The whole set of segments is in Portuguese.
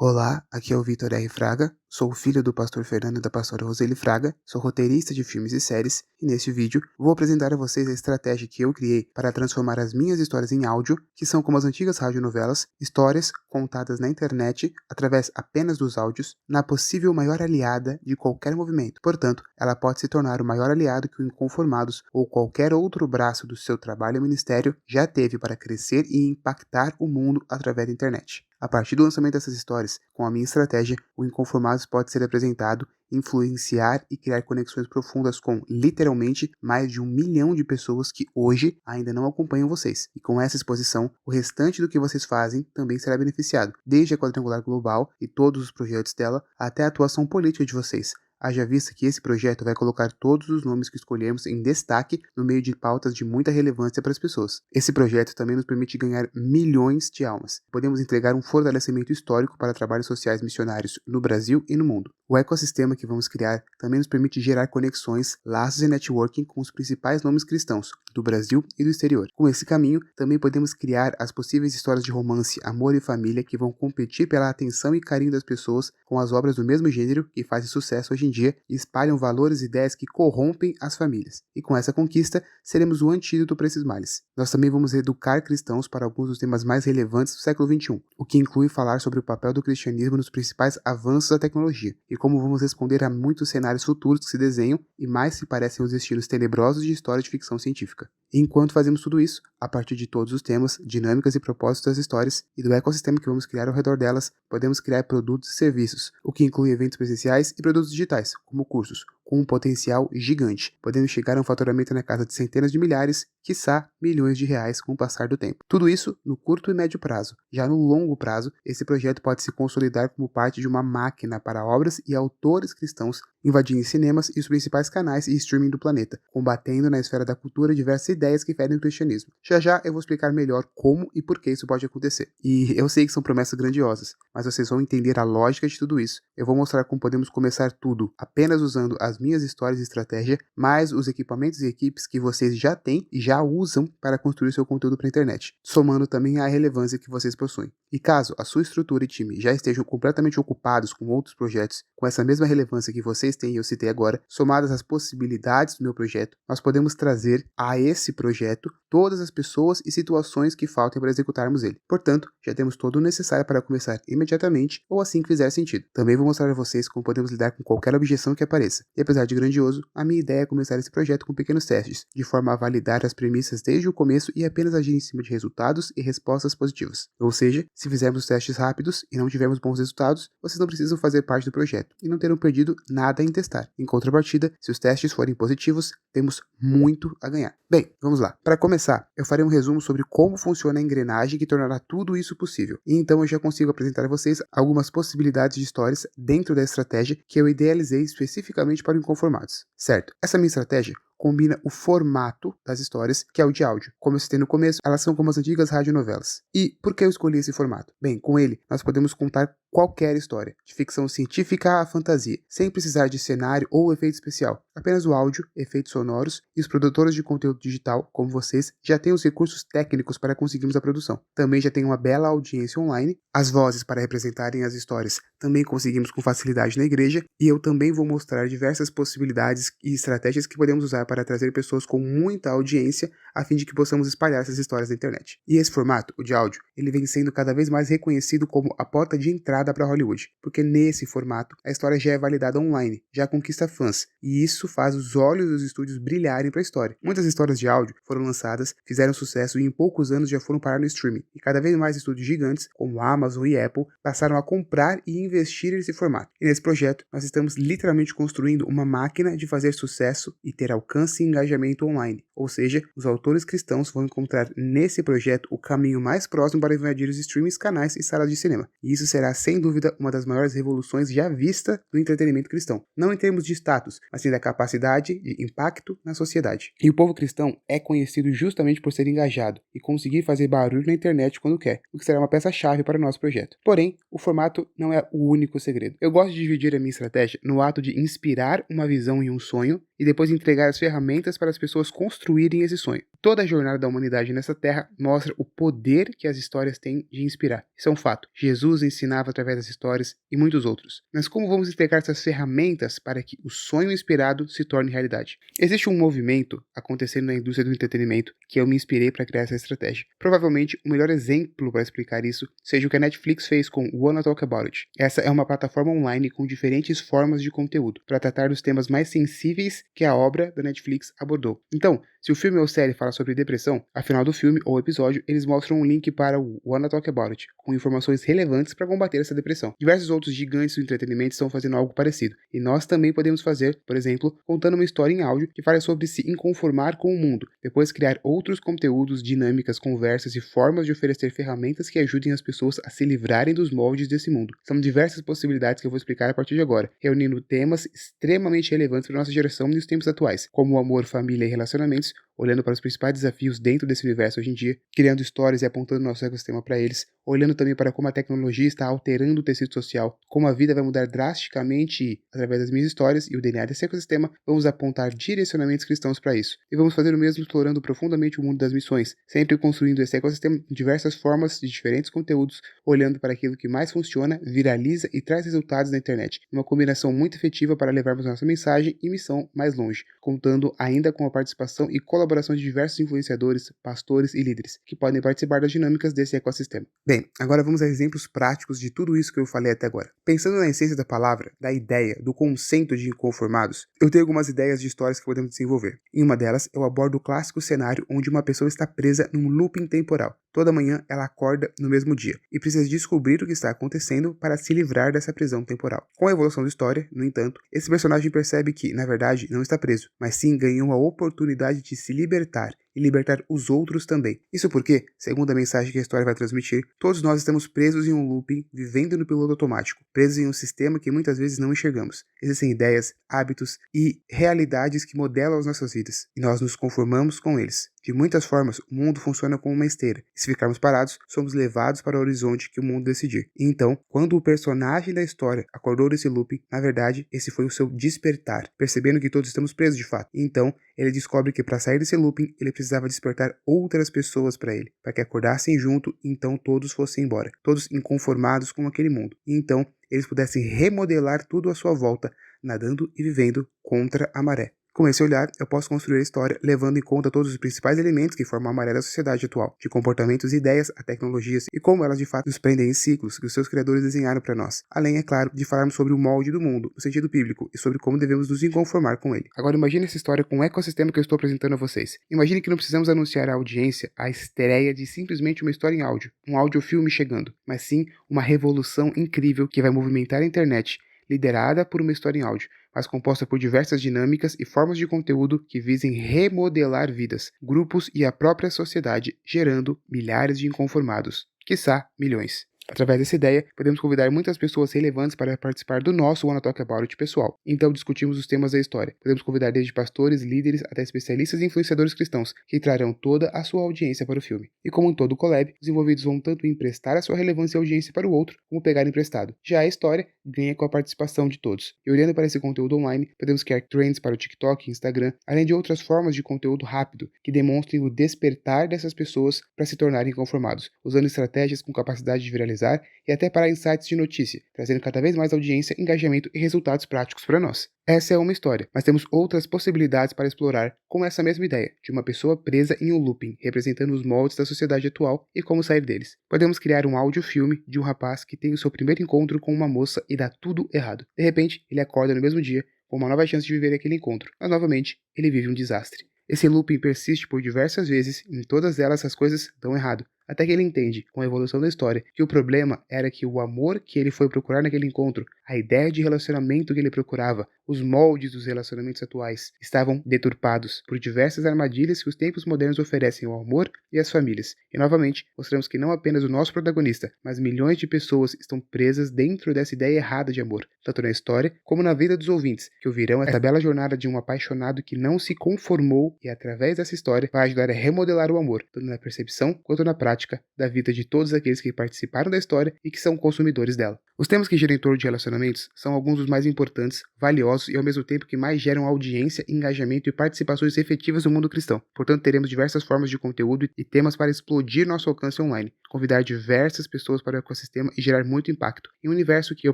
Olá, aqui é o Vitor R. Fraga, sou o filho do pastor Fernando e da pastora Roseli Fraga, sou roteirista de filmes e séries, e neste vídeo vou apresentar a vocês a estratégia que eu criei para transformar as minhas histórias em áudio, que são como as antigas radionovelas, histórias contadas na internet através apenas dos áudios, na possível maior aliada de qualquer movimento. Portanto, ela pode se tornar o maior aliado que o Inconformados ou qualquer outro braço do seu trabalho ou ministério já teve para crescer e impactar o mundo através da internet. A partir do lançamento dessas histórias, com a minha estratégia, o Inconformados pode ser apresentado, influenciar e criar conexões profundas com, literalmente, mais de 1 milhão de pessoas que hoje ainda não acompanham vocês. E com essa exposição, o restante do que vocês fazem também será beneficiado, desde a Quadrangular Global e todos os projetos dela, até a atuação política de vocês. Haja vista que esse projeto vai colocar todos os nomes que escolhemos em destaque no meio de pautas de muita relevância para as pessoas. Esse projeto também nos permite ganhar milhões de almas. Podemos entregar um fortalecimento histórico para trabalhos sociais missionários no Brasil e no mundo. O ecossistema que vamos criar também nos permite gerar conexões, laços e networking com os principais nomes cristãos do Brasil e do exterior. Com esse caminho, também podemos criar as possíveis histórias de romance, amor e família que vão competir pela atenção e carinho das pessoas com as obras do mesmo gênero que fazem sucesso hoje em dia e espalham valores e ideias que corrompem as famílias. E com essa conquista, seremos o antídoto para esses males. Nós também vamos educar cristãos para alguns dos temas mais relevantes do século XXI, o que inclui falar sobre o papel do cristianismo nos principais avanços da tecnologia e como vamos responder a muitos cenários futuros que se desenham e mais se parecem aos estilos tenebrosos de história de ficção científica. E enquanto fazemos tudo isso, a partir de todos os temas, dinâmicas e propósitos das histórias e do ecossistema que vamos criar ao redor delas, podemos criar produtos e serviços, o que inclui eventos presenciais e produtos digitais, como cursos, com um potencial gigante. Podemos chegar a um faturamento na casa de centenas de milhares, quiçá milhões de reais com o passar do tempo. Tudo isso no curto e médio prazo. Já no longo prazo, esse projeto pode se consolidar como parte de uma máquina para obras e autores cristãos invadindo cinemas e os principais canais e streaming do planeta, combatendo na esfera da cultura diversas ideias que ferem o cristianismo. Já eu vou explicar melhor como e por que isso pode acontecer. E eu sei que são promessas grandiosas, mas vocês vão entender a lógica de tudo isso. Eu vou mostrar como podemos começar tudo apenas usando as minhas histórias e estratégia, mais os equipamentos e equipes que vocês já têm e já usam para construir seu conteúdo para a internet, somando também a relevância que vocês possuem. E caso a sua estrutura e time já estejam completamente ocupados com outros projetos com essa mesma relevância que vocês têm e eu citei agora, somadas às possibilidades do meu projeto, nós podemos trazer a esse projeto todas as pessoas e situações que faltem para executarmos ele. Portanto, já temos todo o necessário para começar imediatamente ou assim que fizer sentido. Também vou mostrar a vocês como podemos lidar com qualquer objeção que apareça. E apesar de grandioso, a minha ideia é começar esse projeto com pequenos testes, de forma a validar as premissas desde o começo e apenas agir em cima de resultados e respostas positivas. Ou seja, se fizermos os testes rápidos e não tivermos bons resultados, vocês não precisam fazer parte do projeto e não terão perdido nada em testar. Em contrapartida, se os testes forem positivos, temos muito a ganhar. Bem, vamos lá. Para começar, eu farei um resumo sobre como funciona a engrenagem que tornará tudo isso possível. E então eu já consigo apresentar a vocês algumas possibilidades de histórias dentro da estratégia que eu idealizei especificamente para o Inconformados. Certo, essa minha estratégia combina o formato das histórias, que é o de áudio. Como eu citei no começo, elas são como as antigas radionovelas. E por que eu escolhi esse formato? Bem, com ele, nós podemos contar qualquer história, de ficção científica à fantasia, sem precisar de cenário ou efeito especial. Apenas o áudio, efeitos sonoros e os produtores de conteúdo digital, como vocês, já têm os recursos técnicos para conseguirmos a produção. Também já tem uma bela audiência online, as vozes para representarem as histórias também conseguimos com facilidade na igreja, e eu também vou mostrar diversas possibilidades e estratégias que podemos usar para trazer pessoas com muita audiência a fim de que possamos espalhar essas histórias na internet. E esse formato, o de áudio, ele vem sendo cada vez mais reconhecido como a porta de entrada para Hollywood, porque nesse formato a história já é validada online, já conquista fãs, e isso faz os olhos dos estúdios brilharem para a história. Muitas histórias de áudio foram lançadas, fizeram sucesso e em poucos anos já foram parar no streaming, e cada vez mais estúdios gigantes, como Amazon e Apple, passaram a comprar e investir nesse formato. E nesse projeto, nós estamos literalmente construindo uma máquina de fazer sucesso e ter alcance e engajamento online. Ou seja, os autores cristãos vão encontrar nesse projeto o caminho mais próximo para invadir os streamings, canais e salas de cinema. E isso será, sem dúvida, uma das maiores revoluções já vista do entretenimento cristão. Não em termos de status, mas sim da capacidade de impacto na sociedade. E o povo cristão é conhecido justamente por ser engajado e conseguir fazer barulho na internet quando quer, o que será uma peça-chave para o nosso projeto. Porém, o formato não é o único segredo. Eu gosto de dividir a minha estratégia no ato de inspirar uma visão e um sonho e depois entregar as ferramentas para as pessoas construírem esse sonho. Toda a jornada da humanidade nessa terra mostra o poder que as histórias têm de inspirar. Isso é um fato. Jesus ensinava através das histórias e muitos outros. Mas como vamos integrar essas ferramentas para que o sonho inspirado se torne realidade? Existe um movimento acontecendo na indústria do entretenimento que eu me inspirei para criar essa estratégia. Provavelmente o melhor exemplo para explicar isso seja o que a Netflix fez com Wanna Talk About It. Essa é uma plataforma online com diferentes formas de conteúdo para tratar dos temas mais sensíveis que a obra da Netflix abordou. Então, se o filme ou série fala sobre depressão, ao final do filme ou episódio, eles mostram um link para o Wanna Talk About It, com informações relevantes para combater essa depressão. Diversos outros gigantes do entretenimento estão fazendo algo parecido, e nós também podemos fazer, por exemplo, contando uma história em áudio que fale sobre se inconformar com o mundo, depois criar outros conteúdos, dinâmicas, conversas e formas de oferecer ferramentas que ajudem as pessoas a se livrarem dos moldes desse mundo. São diversas possibilidades que eu vou explicar a partir de agora, reunindo temas extremamente relevantes para a nossa geração e os tempos atuais, como o amor, família e relacionamentos, olhando para os principais desafios dentro desse universo hoje em dia, criando histórias e apontando nosso ecossistema para eles, olhando também para como a tecnologia está alterando o tecido social, como a vida vai mudar drasticamente e, através das minhas histórias e o DNA desse ecossistema, vamos apontar direcionamentos cristãos para isso. E vamos fazer o mesmo explorando profundamente o mundo das missões, sempre construindo esse ecossistema em diversas formas de diferentes conteúdos, olhando para aquilo que mais funciona, viraliza e traz resultados na internet. Uma combinação muito efetiva para levarmos nossa mensagem e missão mais longe, contando ainda com a participação e colaboração de diversos influenciadores, pastores e líderes, que podem participar das dinâmicas desse ecossistema. Bem, agora vamos a exemplos práticos de tudo isso que eu falei até agora. Pensando na essência da palavra, da ideia, do conceito de inconformados, eu tenho algumas ideias de histórias que podemos desenvolver. Em uma delas, eu abordo o clássico cenário onde uma pessoa está presa num looping temporal. Toda manhã ela acorda no mesmo dia e precisa descobrir o que está acontecendo para se livrar dessa prisão temporal. Com a evolução da história, no entanto, esse personagem percebe que, na verdade, não está preso, mas sim ganhou a oportunidade de se libertar e libertar os outros também. Isso porque, segundo a mensagem que a história vai transmitir, todos nós estamos presos em um looping, vivendo no piloto automático, presos em um sistema que muitas vezes não enxergamos. Existem ideias, hábitos e realidades que modelam as nossas vidas, e nós nos conformamos com eles. De muitas formas, o mundo funciona como uma esteira, e se ficarmos parados, somos levados para o horizonte que o mundo decidir. E então, quando o personagem da história acordou desse looping, na verdade, esse foi o seu despertar, percebendo que todos estamos presos de fato. E então, ele descobre que para sair desse looping, ele precisava despertar outras pessoas para ele, para que acordassem junto e então todos fossem embora, todos inconformados com aquele mundo. E então, eles pudessem remodelar tudo à sua volta, nadando e vivendo contra a maré. Com esse olhar, eu posso construir a história levando em conta todos os principais elementos que formam a maré da sociedade atual, de comportamentos e ideias a tecnologias e como elas de fato nos prendem em ciclos que os seus criadores desenharam para nós. Além, é claro, de falarmos sobre o molde do mundo, no sentido bíblico, e sobre como devemos nos inconformar com ele. Agora imagine essa história com o ecossistema que eu estou apresentando a vocês. Imagine que não precisamos anunciar à audiência a estreia de simplesmente uma história em áudio, um audiofilme chegando, mas sim uma revolução incrível que vai movimentar a internet, liderada por uma história em áudio, mas composta por diversas dinâmicas e formas de conteúdo que visem remodelar vidas, grupos e a própria sociedade, gerando milhares de inconformados, quiçá milhões. Através dessa ideia, podemos convidar muitas pessoas relevantes para participar do nosso Wanna Talk About It pessoal. Então discutimos os temas da história. Podemos convidar desde pastores, líderes, até especialistas e influenciadores cristãos, que trarão toda a sua audiência para o filme. E como em todo collab, os envolvidos vão tanto emprestar a sua relevância e audiência para o outro, como pegar emprestado. Já a história ganha com a participação de todos. E olhando para esse conteúdo online, podemos criar trends para o TikTok e Instagram, além de outras formas de conteúdo rápido, que demonstrem o despertar dessas pessoas para se tornarem conformados, usando estratégias com capacidade de viralizar e até para insights de notícia, trazendo cada vez mais audiência, engajamento e resultados práticos para nós. Essa é uma história, mas temos outras possibilidades para explorar com essa mesma ideia, de uma pessoa presa em um looping, representando os moldes da sociedade atual e como sair deles. Podemos criar um audiofilme de um rapaz que tem o seu primeiro encontro com uma moça e dá tudo errado. De repente, ele acorda no mesmo dia, com uma nova chance de viver aquele encontro, mas novamente, ele vive um desastre. Esse looping persiste por diversas vezes e em todas elas as coisas dão errado. Até que ele entende, com a evolução da história, que o problema era que o amor que ele foi procurar naquele encontro, a ideia de relacionamento que ele procurava, os moldes dos relacionamentos atuais, estavam deturpados por diversas armadilhas que os tempos modernos oferecem ao amor e às famílias. E novamente, mostramos que não apenas o nosso protagonista, mas milhões de pessoas estão presas dentro dessa ideia errada de amor, tanto na história como na vida dos ouvintes, que ouvirão essa bela jornada de um apaixonado que não se conformou e através dessa história vai ajudar a remodelar o amor, tanto na percepção quanto na prática prática da vida de todos aqueles que participaram da história e que são consumidores dela. Os temas que giram em torno de relacionamentos são alguns dos mais importantes, valiosos e ao mesmo tempo que mais geram audiência, engajamento e participações efetivas no mundo cristão. Portanto, teremos diversas formas de conteúdo e temas para explodir nosso alcance online, convidar diversas pessoas para o ecossistema e gerar muito impacto, em um universo que eu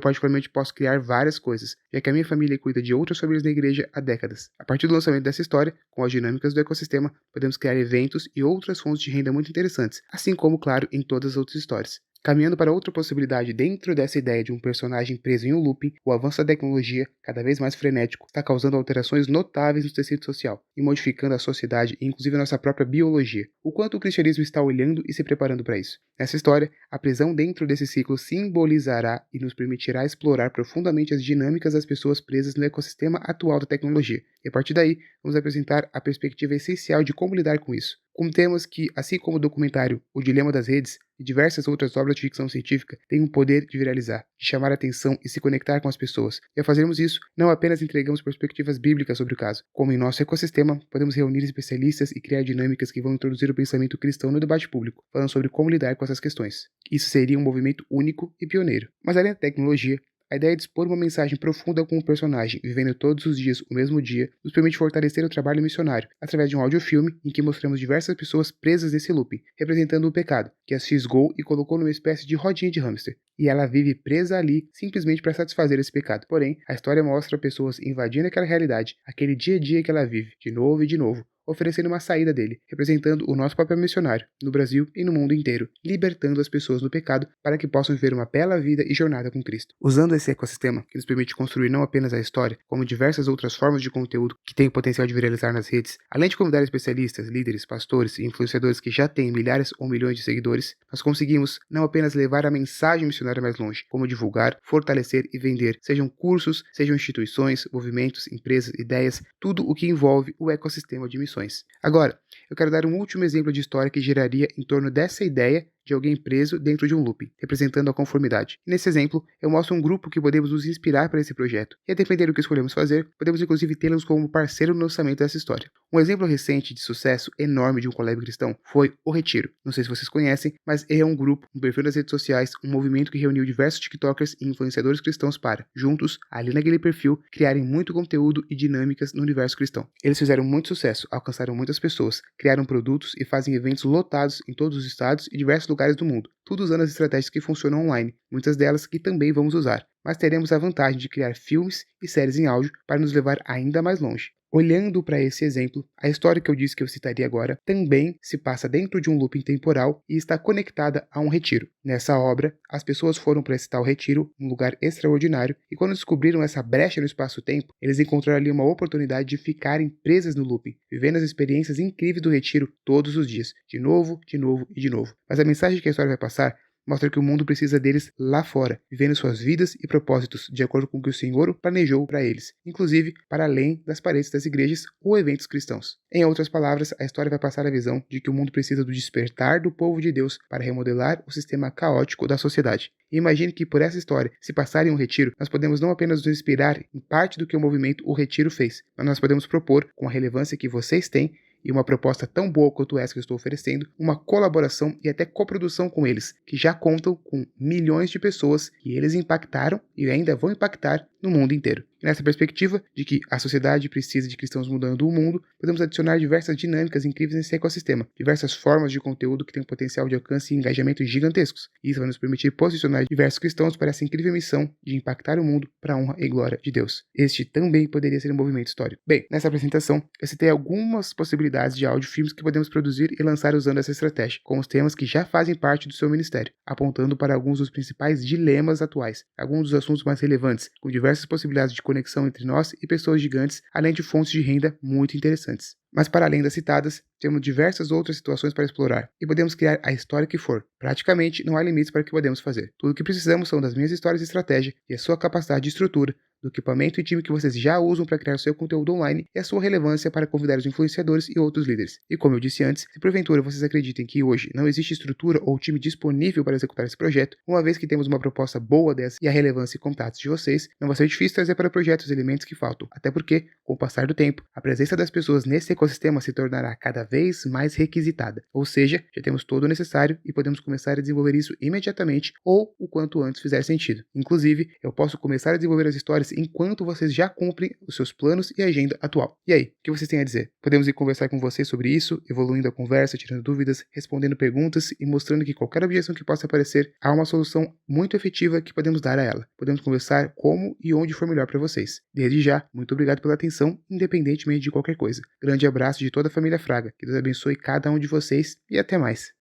particularmente posso criar várias coisas, já que a minha família cuida de outras famílias na igreja há décadas. A partir do lançamento dessa história, com as dinâmicas do ecossistema, podemos criar eventos e outras fontes de renda muito interessantes, assim como, claro, em todas as outras histórias. Caminhando para outra possibilidade dentro dessa ideia de um personagem preso em um looping, o avanço da tecnologia, cada vez mais frenético, está causando alterações notáveis no tecido social e modificando a sociedade e inclusive a nossa própria biologia. O quanto o cristianismo está olhando e se preparando para isso. Nessa história, a prisão dentro desse ciclo simbolizará e nos permitirá explorar profundamente as dinâmicas das pessoas presas no ecossistema atual da tecnologia. E a partir daí, vamos apresentar a perspectiva essencial de como lidar com isso. Com temas que, assim como o documentário O Dilema das Redes e diversas outras obras de ficção científica, têm o poder de viralizar, de chamar a atenção e se conectar com as pessoas. E ao fazermos isso, não apenas entregamos perspectivas bíblicas sobre o caso, como em nosso ecossistema, podemos reunir especialistas e criar dinâmicas que vão introduzir o pensamento cristão no debate público, falando sobre como lidar com essas questões. Isso seria um movimento único e pioneiro. Mas além da tecnologia, a ideia de expor uma mensagem profunda com o personagem, vivendo todos os dias o mesmo dia, nos permite fortalecer o trabalho missionário, através de um audiofilme em que mostramos diversas pessoas presas nesse looping, representando o pecado, que as fisgou e colocou numa espécie de rodinha de hamster. E ela vive presa ali, simplesmente para satisfazer esse pecado. Porém, a história mostra pessoas invadindo aquela realidade, aquele dia a dia que ela vive, de novo e de novo, oferecendo uma saída dele, representando o nosso papel missionário, no Brasil e no mundo inteiro, libertando as pessoas do pecado para que possam viver uma bela vida e jornada com Cristo. Usando esse ecossistema, que nos permite construir não apenas a história, como diversas outras formas de conteúdo que têm o potencial de viralizar nas redes, além de convidar especialistas, líderes, pastores e influenciadores que já têm milhares ou milhões de seguidores, nós conseguimos não apenas levar a mensagem missionária mais longe, como divulgar, fortalecer e vender, sejam cursos, sejam instituições, movimentos, empresas, ideias, tudo o que envolve o ecossistema de missões. Agora, eu quero dar um último exemplo de história que giraria em torno dessa ideia de alguém preso dentro de um looping, representando a conformidade. E nesse exemplo, eu mostro um grupo que podemos nos inspirar para esse projeto, e a depender do que escolhemos fazer, podemos inclusive tê-los como parceiro no lançamento dessa história. Um exemplo recente de sucesso enorme de um colégio cristão foi o Retiro. Não sei se vocês conhecem, mas é um grupo, um perfil nas redes sociais, um movimento que reuniu diversos tiktokers e influenciadores cristãos para, juntos, ali naquele perfil, criarem muito conteúdo e dinâmicas no universo cristão. Eles fizeram muito sucesso, alcançaram muitas pessoas, criaram produtos e fazem eventos lotados em todos os estados e diversos lugares do mundo, tudo usando as estratégias que funcionam online, muitas delas que também vamos usar, mas teremos a vantagem de criar filmes e séries em áudio para nos levar ainda mais longe. Olhando para esse exemplo, a história que eu disse que eu citaria agora também se passa dentro de um looping temporal e está conectada a um retiro. Nessa obra, as pessoas foram para esse tal retiro, um lugar extraordinário, e quando descobriram essa brecha no espaço-tempo, eles encontraram ali uma oportunidade de ficarem presas no looping, vivendo as experiências incríveis do retiro todos os dias, de novo, de novo e de novo. Mas a mensagem que a história vai passar mostra que o mundo precisa deles lá fora, vivendo suas vidas e propósitos de acordo com o que o Senhor planejou para eles, inclusive para além das paredes das igrejas ou eventos cristãos. Em outras palavras, a história vai passar a visão de que o mundo precisa do despertar do povo de Deus para remodelar o sistema caótico da sociedade. E imagine que por essa história, se passar em um retiro, nós podemos não apenas nos inspirar em parte do que o movimento O Retiro fez, mas nós podemos propor, com a relevância que vocês têm, e uma proposta tão boa quanto essa que eu estou oferecendo, uma colaboração e até coprodução com eles, que já contam com milhões de pessoas que eles impactaram e ainda vão impactar no mundo inteiro. E nessa perspectiva de que a sociedade precisa de cristãos mudando o mundo, podemos adicionar diversas dinâmicas incríveis nesse ecossistema, diversas formas de conteúdo que têm um potencial de alcance e engajamento gigantescos. E isso vai nos permitir posicionar diversos cristãos para essa incrível missão de impactar o mundo para a honra e glória de Deus. Este também poderia ser um movimento histórico. Bem, nessa apresentação, eu citei algumas possibilidades de áudio filmes que podemos produzir e lançar usando essa estratégia, com os temas que já fazem parte do seu ministério, apontando para alguns dos principais dilemas atuais, alguns dos assuntos mais relevantes, com diversas possibilidades de conexão entre nós e pessoas gigantes, além de fontes de renda muito interessantes. Mas para além das citadas, temos diversas outras situações para explorar, e podemos criar a história que for. Praticamente não há limites para o que podemos fazer. Tudo o que precisamos são das minhas histórias de estratégia e a sua capacidade de estrutura, do equipamento e time que vocês já usam para criar seu conteúdo online e a sua relevância para convidar os influenciadores e outros líderes. E como eu disse antes, se porventura vocês acreditem que hoje não existe estrutura ou time disponível para executar esse projeto, uma vez que temos uma proposta boa dessa e a relevância e contatos de vocês, não vai ser difícil trazer para o projeto os elementos que faltam, até porque, com o passar do tempo, a presença das pessoas nesse ecossistema ecossistema se tornará cada vez mais requisitada, ou seja, já temos todo o necessário e podemos começar a desenvolver isso imediatamente ou o quanto antes fizer sentido. Inclusive, eu posso começar a desenvolver as histórias enquanto vocês já cumprem os seus planos e agenda atual. E aí, o que vocês têm a dizer? Podemos ir conversar com vocês sobre isso, evoluindo a conversa, tirando dúvidas, respondendo perguntas e mostrando que qualquer objeção que possa aparecer, há uma solução muito efetiva que podemos dar a ela. Podemos conversar como e onde for melhor para vocês. Desde já, muito obrigado pela atenção, independentemente de qualquer coisa. Grande abraço de toda a família Fraga, que Deus abençoe cada um de vocês e até mais.